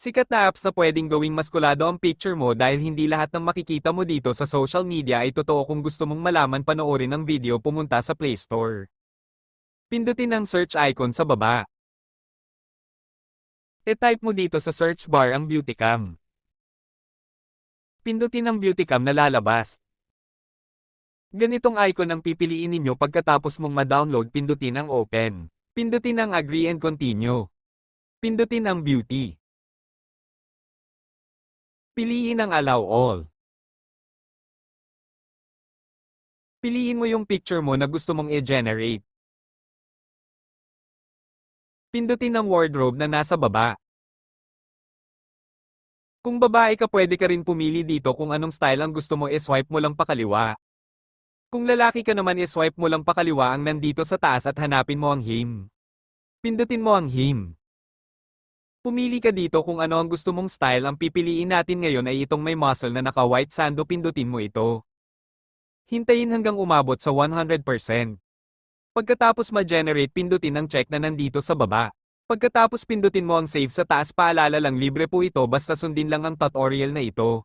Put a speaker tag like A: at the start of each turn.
A: Sikat na apps na pwedeng gawing maskulado ang picture mo dahil hindi lahat ng makikita mo dito sa social media ay totoo. Kung gusto mong malaman panoorin ang video, pumunta sa Play Store. Pindutin ang search icon sa baba. E-type mo dito sa search bar ang Beautycam. Pindutin ang Beautycam na lalabas. Ganitong icon ang pipiliin ninyo pagkatapos mong ma-download. Pindutin ang Open. Pindutin ang Agree and Continue. Pindutin ang Beauty. Piliin ang Allow All. Piliin mo yung picture mo na gusto mong i-generate. Pindutin ang wardrobe na nasa baba. Kung babae ka, pwede ka rin pumili dito kung anong style ang gusto mo. I-swipe mo lang pakaliwa. Kung lalaki ka naman, i-swipe mo lang pakaliwa ang nandito sa taas at hanapin mo ang him. Pindutin mo ang him. Pumili ka dito kung ano ang gusto mong style. Ang pipiliin natin ngayon ay itong may muscle na naka-white sando. Pindutin mo ito. Hintayin hanggang umabot sa 100%. Pagkatapos ma-generate, pindutin ang check na nandito sa baba. Pagkatapos pindutin mo ang save sa taas. Paalala lang, libre po ito basta sundin lang ang tutorial na ito.